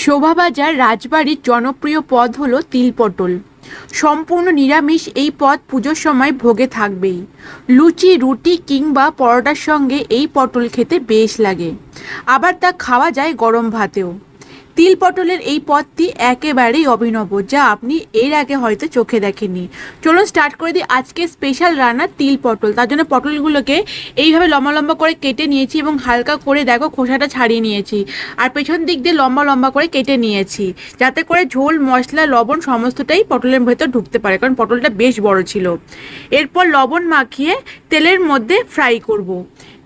শোভাবাজার রাজবাড়ির জনপ্রিয় পদ হলো তিল পটল। সম্পূর্ণ নিরামিষ এই পদ পুজোর সময় ভোগে থাকবেই। লুচি, রুটি কিংবা পরোটার সঙ্গে এই পটল খেতে বেশ লাগে। আবার তা খাওয়া যায় গরম ভাতেও। তিল পটলের এই পদটি একেবারেই অভিনব, যা আপনি এর আগে হয়তো চোখে দেখেননি। চলুন স্টার্ট করে দিই আজকে স্পেশাল রান্না তিল পটল। তার জন্য পটলগুলোকে এইভাবে লম্বা লম্বা করে কেটে নিয়েছি এবং হালকা করে দেখো খোসাটা ছাড়িয়ে নিয়েছি। আর পেছন দিক দিয়ে লম্বা লম্বা করে কেটে নিয়েছি, যাতে করে ঝোল, মশলা, লবণ সমস্তটাই পটলের ভেতর ঢুকতে পারে, কারণ পটলটা বেশ বড় ছিল। এরপর লবণ মাখিয়ে তেলের মধ্যে ফ্রাই করব।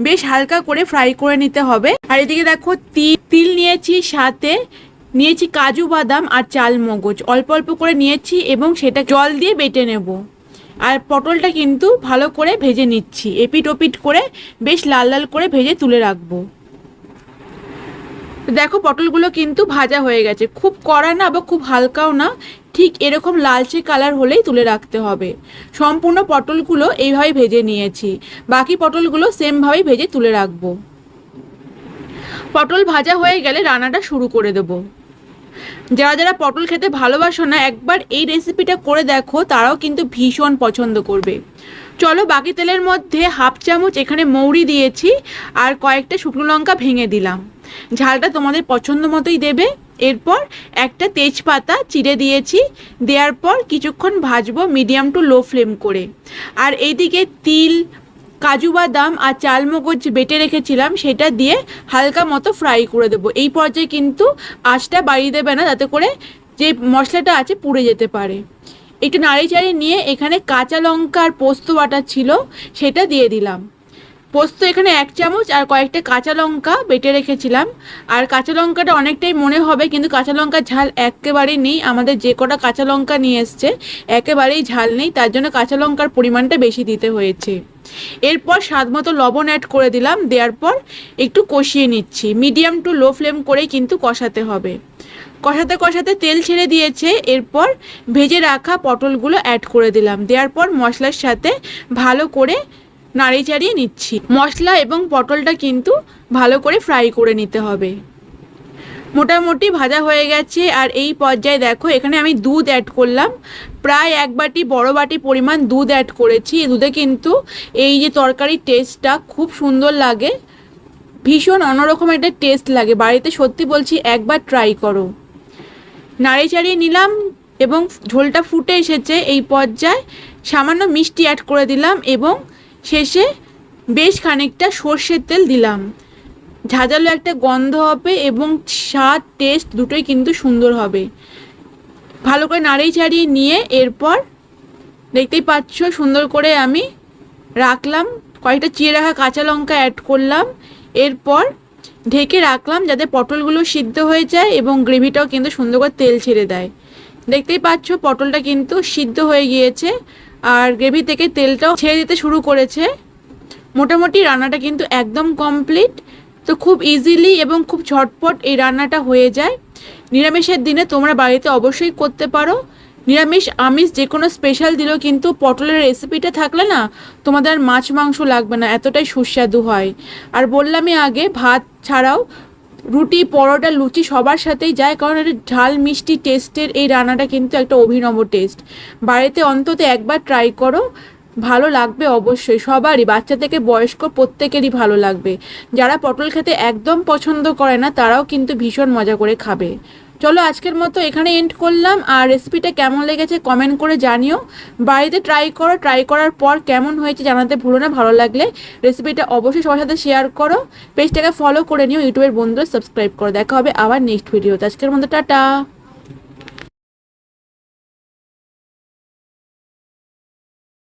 বেশ হালকা করে ফ্রাই করে নিতে হবে। আর এদিকে দেখো তিল নিয়েছি, সাথে নিয়েছি কাজু বাদাম আর চাল মগজ অল্প অল্প করে নিয়েছি এবং সেটা জল দিয়ে বেটে নেব। আর পটলটা কিন্তু ভালো করে ভেজে নিচ্ছি, এপিট ওপিট করে বেশ লাল লাল করে ভেজে তুলে রাখবো। দেখো পটলগুলো কিন্তু ভাজা হয়ে গেছে, খুব কড়া না বা খুব হালকাও না, ঠিক এরকম লালচে কালার হলেই তুলে রাখতে হবে। সম্পূর্ণ পটলগুলো এইভাবে ভেজে নিয়েছি, বাকি পটলগুলো সেমভাবেই ভেজে তুলে রাখবো। পটল ভাজা হয়ে গেলে রান্নাটা শুরু করে দেবো। যারা যারা পটল খেতে ভালোবাসো না, একবার এই রেসিপিটা করে দেখো, তারাও কিন্তু ভীষণ পছন্দ করবে। চলো বাকি তেলের মধ্যে হাফ চামচ এখানে মৌরি দিয়েছি আর কয়েকটা শুকনো লঙ্কা ভেঙে দিলাম। ঝালটা তোমাদের পছন্দ মতোই দেবে। এরপর একটা তেজপাতা চিড়ে দিয়েছি, দেওয়ার পর কিছুক্ষণ ভাজবো মিডিয়াম টু লো ফ্লেম করে। আর এইদিকে তিল, কাজু বাদাম আর চালমগজ বেটে রেখেছিলাম, সেটা দিয়ে হালকা মতো ফ্রাই করে দেবো। এই পর্যায়ে কিন্তু আঁচটা বাড়িয়ে দেবে না, যাতে করে যে মশলাটা আছে পুড়ে যেতে পারে। একটু নাড়ি চাড়িয়ে নিয়ে এখানে কাঁচা লঙ্কা আর পোস্ত বাটা ছিল, সেটা দিয়ে দিলাম। পোস্ত এখানে 1 চামচ আর কয়েকটা কাঁচা লঙ্কা বেটে রেখেছিলাম। আর কাঁচা লঙ্কাটা অনেকটাই মনে হবে, কিন্তু কাঁচা লঙ্কার ঝাল একেবারেই নেই। আমাদের যে কটা কাঁচা লঙ্কা নিয়ে এসছে একেবারেই ঝাল নেই, তার জন্য কাঁচা লঙ্কার পরিমাণটা বেশি দিতে হয়েছে। এরপর স্বাদ মতো লবণ অ্যাড করে দিলাম, দেওয়ার পর একটু কষিয়ে নিচ্ছি। মিডিয়াম টু লো ফ্লেম করেই কিন্তু কষাতে হবে। কষাতে কষাতে তেল ছেড়ে দিয়েছে। এরপর ভেজে রাখা পটলগুলো অ্যাড করে দিলাম, দেওয়ার পর মশলার সাথে ভালো করে নাড়ি চাড়িয়ে নিচ্ছি। মশলা এবং পটলটা কিন্তু ভালো করে ফ্রাই করে নিতে হবে। মোটামুটি ভাজা হয়ে গেছে। আর এই পর্যায়ে দেখো এখানে আমি দুধ অ্যাড করলাম, প্রায় 1 বাটি বড় বাটি পরিমাণ দুধ অ্যাড করেছি। দুধে কিন্তু এই যে তরকারির টেস্টটা খুব সুন্দর লাগে, ভীষণ অন্যরকম একটা টেস্ট লাগে। বাড়িতে সত্যি বলছি একবার ট্রাই করো। নাড়ি চাড়িয়ে নিলাম এবং ঝোলটা ফুটে এসেছে। এই পর্যায়ে সামান্য মিষ্টি অ্যাড করে দিলাম এবং শেষে বেশ খানিকটা সর্ষের তেল দিলাম। ঝাঁঝালো একটা গন্ধ হবে এবং স্বাদ, টেস্ট দুটোই কিন্তু সুন্দর হবে। ভালো করে নাড়িয়ে চাড়িয়ে নিয়ে এরপর দেখতেই পাচ্ছ সুন্দর করে আমি রাখলাম। কয়েকটা চিড়ে রাখা কাঁচা লঙ্কা অ্যাড করলাম। এরপর ঢেকে রাখলাম যাতে পটলগুলো সিদ্ধ হয়ে যায় এবং গ্রেভিটাও কিন্তু সুন্দর করে তেল ছেড়ে দেয়। দেখতেই পাচ্ছ পটলটা কিন্তু সিদ্ধ হয়ে গিয়েছে আর গ্রেভি থেকে তেলটাও ছেড়ে দিতে শুরু করেছে। মোটামুটি রান্নাটা কিন্তু একদম কমপ্লিট। তো খুব ইজিলি এবং খুব ঝটপট এই রান্নাটা হয়ে যায়। নিরামিষের দিনে তোমরা বাড়িতে অবশ্যই করতে পারো। নিরামিষ আমিষ যে কোনো স্পেশাল দিলেও কিন্তু পটলের রেসিপিটা থাকলে না তোমাদের মাছ মাংস লাগবে না, এতটাই সুস্বাদু হয়। আর বললামই আগে, ভাত ছাড়াও রুটি, পরোটা, লুচি সবার সাথেই যায়, কারণ এটা ঝাল মিষ্টি টেস্টের এই রান্নাটা কিন্তু একটা অভিনব টেস্ট। বাড়িতে অন্তত একবার ট্রাই করো, ভালো লাগবে অবশ্যই। সবারই, বাচ্চা থেকে বয়স্ক প্রত্যেকেরই ভালো লাগবে। যারা পটল খেতে একদম পছন্দ করে না তারাও কিন্তু ভীষণ মজা করে খাবে। চলো আজকের মতো এখানে এন্ড করলাম। আর রেসিপিটা কেমন লেগেছে কমেন্ট করে জানিও। বাড়িতে ট্রাই করো, ট্রাই করার পর কেমন হয়েছে জানাতে ভুলো না। ভালো লাগলে রেসিপিটা অবশ্যই সবার সাথে শেয়ার করো। পেজটাকে ফলো করে নিও, ইউটিউবের বন্ধুরা সাবস্ক্রাইব করো। দেখা হবে আবার নেক্সট ভিডিওতে। আজকের মতো টাটা।